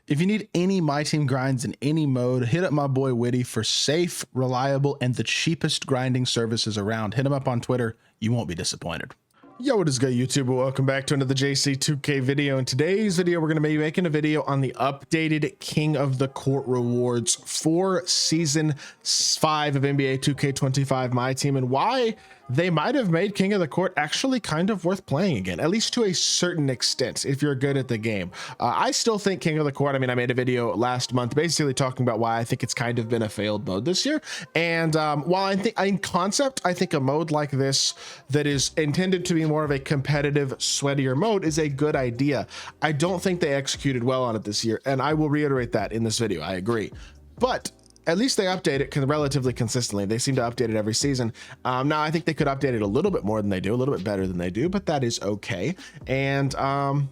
If you need any My Team grinds in any mode, hit up my boy Witty for safe, reliable, and the cheapest grinding services around. Hit him up on Twitter. You won't be disappointed. Yo, what is good, YouTube? Welcome back to another JC2K video. In today's video, we're going to be making a video on the updated King of the Court rewards for Season 5 of NBA 2K25 My Team, and why they might have made King of the Court actually kind of worth playing again, at least to a certain extent, if you're good at the game. I still think King of the Court, I mean, I made a video last month basically talking about why I think it's kind of been a failed mode this year. And while I think in concept, I think a mode like this that is intended to be more of a competitive, sweatier mode is a good idea. I don't think they executed well on it this year, and I will reiterate that in this video. I agree. But at least they update it relatively consistently. They seem to update it every season. Now, I think they could update it a little bit more than they do, a little bit better than they do, but that is okay. And I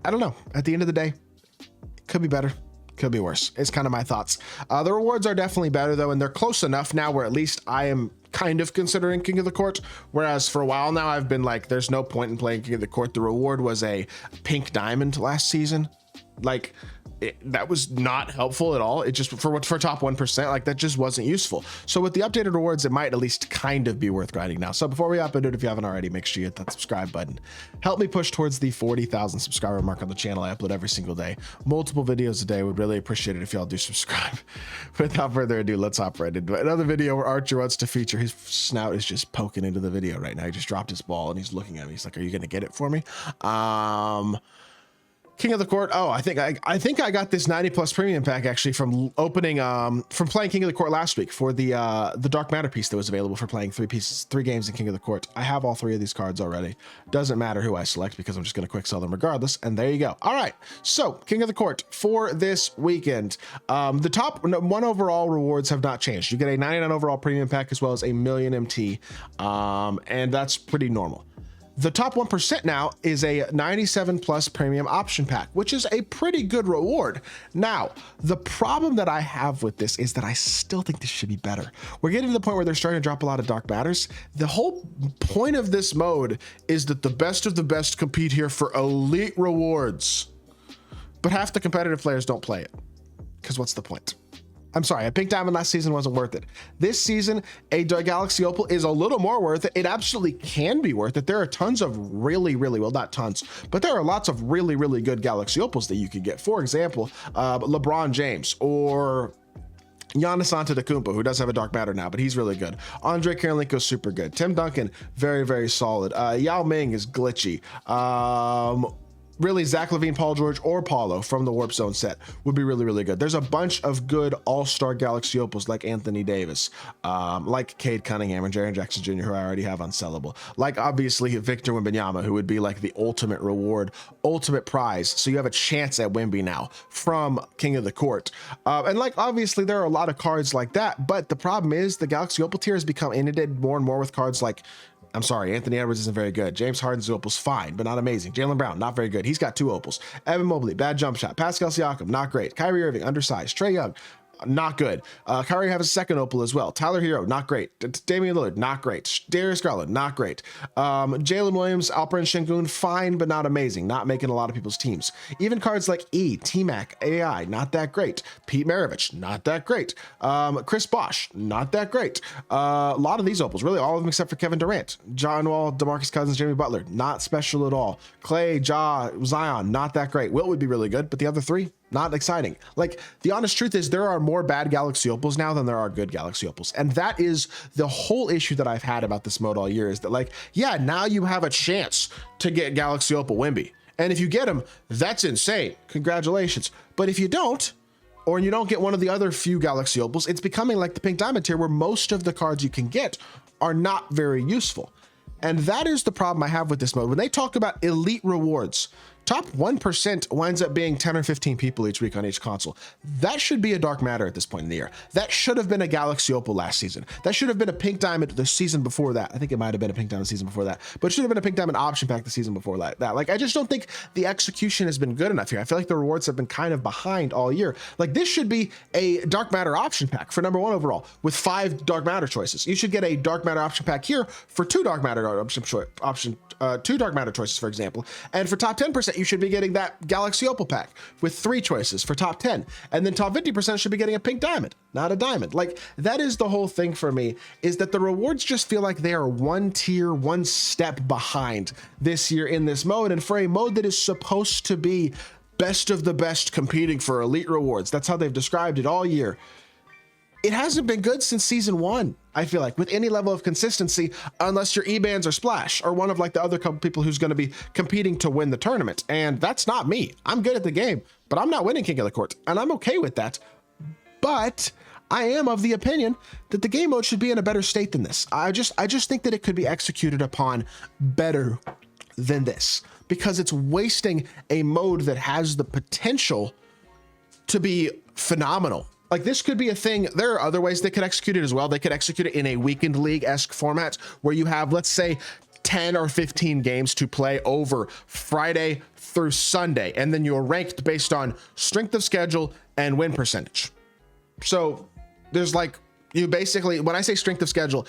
don't know. At the end of the day, it could be better, could be worse. It's kind of my thoughts. The rewards are definitely better, though, and they're close enough now where at least I am kind of considering King of the Court, whereas for a while now I've been like, there's no point in playing King of the Court. The reward was a pink diamond last season. Like, that was not helpful at all. It just for top 1%, like that just wasn't useful. So with the updated rewards, it might at least kind of be worth grinding now. So before we hop into it, if you haven't already, make sure you hit that subscribe button. Help me push towards the 40,000 subscriber mark on the channel. I upload every single day, multiple videos a day. Would really appreciate it if y'all do subscribe. Without further ado, let's hop right into it. Another video where Archer wants to feature. His snout is just poking into the video right now. He just dropped his ball and he's looking at me. He's like, "Are you gonna get it for me?" King of the Court. Oh, I think I got this 90+ premium pack actually from opening from playing King of the Court last week for the Dark Matter piece that was available for playing three games in King of the Court. I have all 3 of these cards already. Doesn't matter who I select because I'm just going to quick sell them regardless. And there you go. All right, so King of the Court for this weekend. The top 1 overall rewards have not changed. You get a 99 overall premium pack as well as a million MT, and that's pretty normal. The top 1% now is a 97+ premium option pack, which is a pretty good reward. Now, the problem that I have with this is that I still think this should be better. We're getting to the point where they're starting to drop a lot of Dark Matters. The whole point of this mode is that the best of the best compete here for elite rewards. But half the competitive players don't play it, because what's the point? I'm sorry, a pink diamond last season wasn't worth it. This season, a Galaxy Opal is a little more worth it. It absolutely can be worth it. There are tons of really, well, not tons, but there are lots of really good Galaxy Opals that you could get. For example, LeBron James or Giannis Antetokounmpo, who does have a Dark Matter now, but he's really good. Andre Karolinko is super good. Tim Duncan, very solid. Yao Ming is glitchy. Really, Zach LaVine, Paul George, or Paulo from the Warp Zone set would be really good. There's a bunch of good all-star Galaxy Opals like Anthony Davis, like Cade Cunningham and Jaren Jackson Jr., who I already have unsellable. Like, obviously, Victor Wembanyama, who would be like the ultimate reward, ultimate prize. So you have a chance at Wemby now from King of the Court. And like, obviously, there are a lot of cards like that, but the problem is the Galaxy Opal tier has become inundated more and more with cards like, I'm sorry, Anthony Edwards isn't very good. James Harden's opal's fine, but not amazing. Jaylen Brown, not very good. He's got 2 opals. Evan Mobley, bad jump shot. Pascal Siakam, not great. Kyrie Irving, undersized. Trae Young, not good. Kyrie has a 2nd opal as well. Tyler Hero, not great. Damian Lillard, not great. Darius Garland, not great. Jalen Williams, Alperen Sengun, fine, but not amazing. Not making a lot of people's teams. Even cards like T-Mac, AI, not that great. Pete Maravich, not that great. Chris Bosh, not that great. A lot of these opals, really all of them except for Kevin Durant. John Wall, DeMarcus Cousins, Jimmy Butler, not special at all. Clay, Ja, Zion, not that great. Wilt would be really good, but the other 3, not exciting. Like, the honest truth is there are more bad Galaxy Opals now than there are good Galaxy Opals. And that is the whole issue that I've had about this mode all year, is that, like, yeah, now you have a chance to get Galaxy Opal Wemby. And if you get him, that's insane. Congratulations. But if you don't, or you don't get one of the other few Galaxy Opals, it's becoming like the pink diamond tier where most of the cards you can get are not very useful. And that is the problem I have with this mode. When they talk about elite rewards, top 1% winds up being 10 or 15 people each week on each console. That should be a Dark Matter at this point in the year. That should have been a Galaxy Opal last season. That should have been a Pink Diamond the season before that. I think it might have been a Pink Diamond season before that, but it should have been a Pink Diamond option pack the season before that. Like, I just don't think the execution has been good enough here. I feel like the rewards have been kind of behind all year. Like, this should be a Dark Matter option pack for number 1 overall with 5 Dark Matter choices. You should get a Dark Matter option pack here for 2 Dark Matter two Dark Matter choices, for example. And for top 10%, 50%, you should be getting that Galaxy Opal pack with 3 choices for top 10. And then top 50% should be getting a pink diamond, not a diamond. Like, that is the whole thing for me, is that the rewards just feel like they are one tier, one step behind this year in this mode. And for a mode that is supposed to be best of the best competing for elite rewards, that's how they've described it all year, it hasn't been good since season 1, I feel like, with any level of consistency, unless you're Ebans or Splash or one of like the other couple people who's going to be competing to win the tournament. And that's not me. I'm good at the game, but I'm not winning King of the Court, and I'm okay with that. But I am of the opinion that the game mode should be in a better state than this. I just think that it could be executed upon better than this, because it's wasting a mode that has the potential to be phenomenal. Like, this could be a thing. There are other ways they could execute it as well. They could execute it in a weekend league-esque format where you have, let's say, 10 or 15 games to play over Friday through Sunday, and then you're ranked based on strength of schedule and win percentage. So there's like, you basically, when I say strength of schedule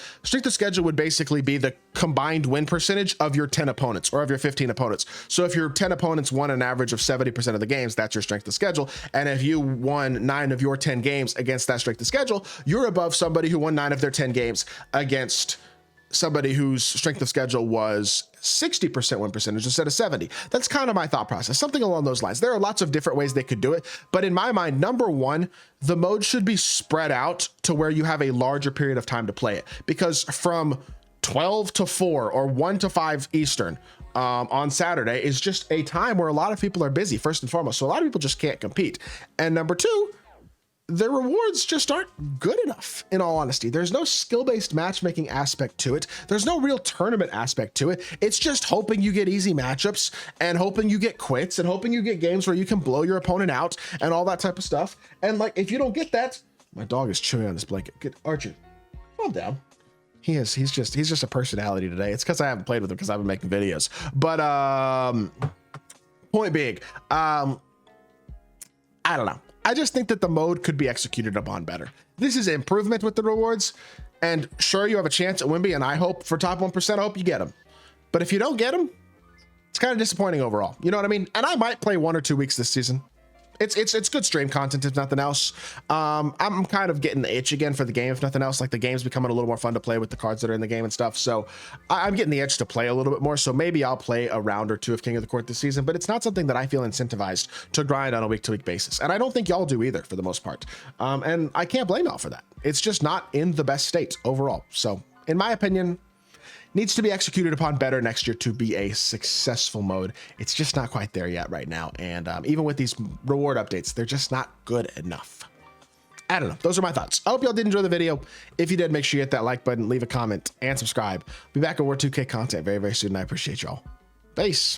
would basically be the combined win percentage of your 10 opponents or of your 15 opponents. So if your 10 opponents won an average of 70% of the games, that's your strength of schedule. And if you won 9 of your 10 games against that strength of schedule, you're above somebody who won 9 of their 10 games against somebody whose strength of schedule was 60% win percentage instead of 70. That's kind of my thought process, something along those lines. There are lots of different ways they could do it, but in my mind, number one, the mode should be spread out to where you have a larger period of time to play it, because from 12 to 4 or 1 to 5 Eastern on Saturday is just a time where a lot of people are busy, first and foremost. So a lot of people just can't compete. And number two, the rewards just aren't good enough, in all honesty. There's no skill-based matchmaking aspect to it. There's no real tournament aspect to it. It's just hoping you get easy matchups and hoping you get quits and hoping you get games where you can blow your opponent out and all that type of stuff. And like, if you don't get that, my dog is chewing on this blanket. Get Archer, calm down. He's just a personality today. It's because I haven't played with him because I've been making videos. But point being, I don't know. I just think that the mode could be executed upon better. This is an improvement with the rewards, and sure, you have a chance at Wimby, and I hope for top 1%, I hope you get them. But if you don't get them, it's kind of disappointing overall. You know what I mean? And I might play 1 or 2 weeks this season. It's good stream content, if nothing else. I'm kind of getting the itch again for the game, if nothing else. Like, the game's becoming a little more fun to play with the cards that are in the game and stuff. So I'm getting the itch to play a little bit more. So maybe I'll play a round or 2 of King of the Court this season, but it's not something that I feel incentivized to grind on a week-to-week basis. And I don't think y'all do either, for the most part. And I can't blame y'all for that. It's just not in the best state overall. So in my opinion, needs to be executed upon better next year to be a successful mode. It's just not quite there yet right now. And even with these reward updates, they're just not good enough. I don't know. Those are my thoughts. I hope y'all did enjoy the video. If you did, make sure you hit that like button, leave a comment, and subscribe. Be back with more 2K content very, very soon. I appreciate y'all. Peace.